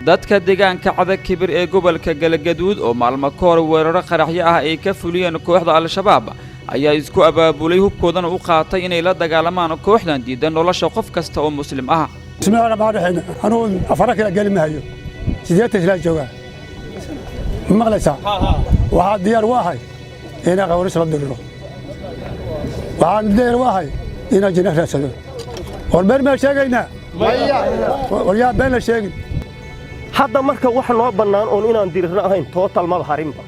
dadka deegaanka Cada Kibir ee gobolka Galgaduud oo maalmo ka hor weeraro qaraxyo ah ay ka fuliyeen kooxda Al-Shabaab ayaa isku abaabulay hubkoodan u qaatay inay la dagaalamaan kooxdan diidan nolosha qof kasta oo muslim ah. سمعنا بعد حين أنا أفرق الأقل ما هيو سيدات لا جوا مغلسة وهذا ديار واحد هنا غورس رد له وهذا ديار واحد هنا جناح رسله والبر ما شاقينا ويا بين الشاقين هذا مركب واحد نوع بنان أو إنا نديرنا هين توتال ما بحرين با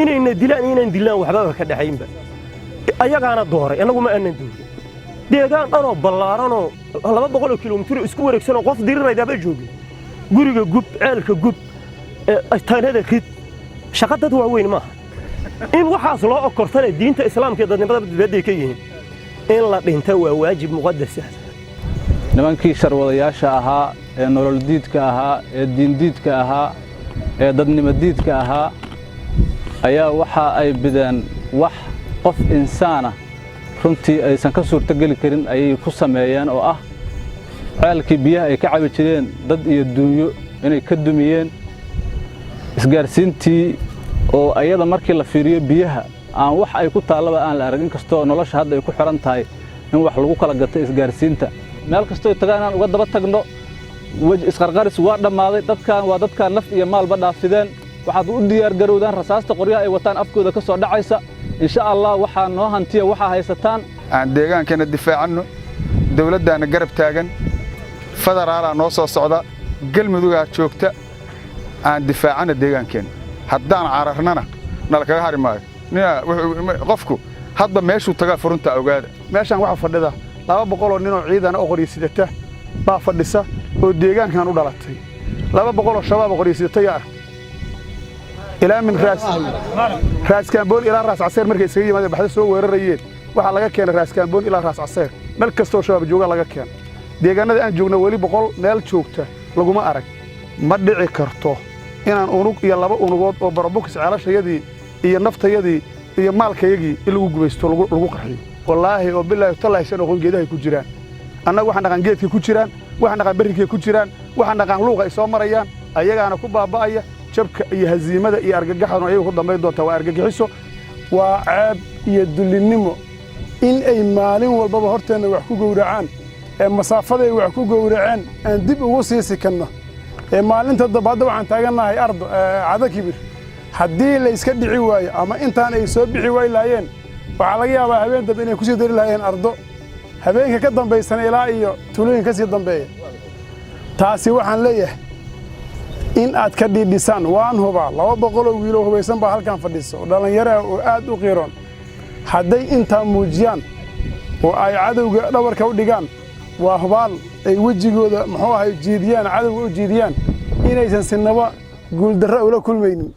إنا ندلنا إنا ندلنا وحبابك كده حين با أيها كان الدور أنا قوم أن ندور deegaan dhanoo ballaaranoo 200 kiiloomitir isku wareegsanoo qof dirirayda ba joogi guriga gub ceelka gub astaanada khid shaqada waa weyn ma in waxaas loo okortay diinta islaamka dadnimada badbaadiyay ka yihiin in la dhinta waa waajib muqaddas ah nimankii sharwadayaasha ahaa ee nolol diidka ahaa ee diin diidka ahaa ee dadnimo diidka ahaa ayaa waxa ay bidaan wax qof insaana runtii aysan ka suurtagali karin ayay ku sameeyeen oo ah ceelkii biyaha ay ka cabi jireen dad iyo duunyo inay ka dumiyeen isgaarsiintii oo ayada markii la fiiriyo biyaha aan wax ay ku taalaba aan la aragin kasto nolosha hadda ay ku xiran tahay in wax lagu kala gato isgaarsiinta meel kasto ay tagaan aan uga daba tagno isqarqaris waa dhamaaday dadkan waa dadkan naf iyo maalba dhaafideen waxaad u diyaar garowdaan rasaasta qoryaha ay wataan afkooda ka soo dhacaysa إن شاء الله وحنا نهانتيه وحنا هيستان عن ديجان كان الدفاع عنه دولتنا أنا جرب تاجن فدر على نص الصعداء قل مدوجة شوكته عن دفاع عن الديجان كان حدان عرفنا نلقى هاري ماي غفكو هذا ماشي وتجا فرنت أوجاد ماشي عن واحد فردة لا بقولوا إنه عيد أنا أغري سيدته بقى فردسة والديجان كانوا دلتي لا بقولوا الشباب أغري سيدته إلى من راس كامبون إلى راس عصير مركز سيدي ما بحث سو ورريين waxa laga keenay raas kaamboon ilaa raas caseer meel kasto shabaab jooga laga keenay deegaanada aan joogno wali boqol meel joogta laguma arag ma dhici karto inaan unug iyo laba unugood oo barbukis ceelashayadii iyo naftayadii iyo maalkayagii lagu gubaysto lagu qarxiyo wallaahi oo billahi tallaysan oo geedahay ku jiraan annaga waxaan dhaqan geedkii ku jiraan waxaan dhaqan barinkii ku jiraan waxaan dhaqan luuqa ay soo marayaan ayagaana ku baaba'aya jabka iyo haziimada iyo argagaxan ayagu ku dambeyn doonta waa argagixiso waa ceeb iyo dulinimo in ay maalin walba horteena wax ku gowracaan ee masaafada ay wax ku gowraceen aan dib ugu sii sikanno ee maalinta dabada waxaan taaganahay ardo Cada Kibir haddii la iska dhici waayo ama intaan ay soo bixi waayeen waxa laga yaabaa habeen dab inay ku sii dari lahaayeen ardo habeenka ka dambeysana ilaa iyo tuulooyin ka sii dambeeya taasi waxaan leeyahay in aad ka dhidhisaan waan hubaa 200 wiil oo hubaysan baa halkan fadhiso dhalinyaro oo aad u qiiroon hadday inta muujiyaan oo ay cadawga dhabarka u dhigaan waa hubaal ay wajigooda muxuu ahay jiidiyaan cadawga u jiidiyaan inaysan sinaba guul darro ula kulmaynin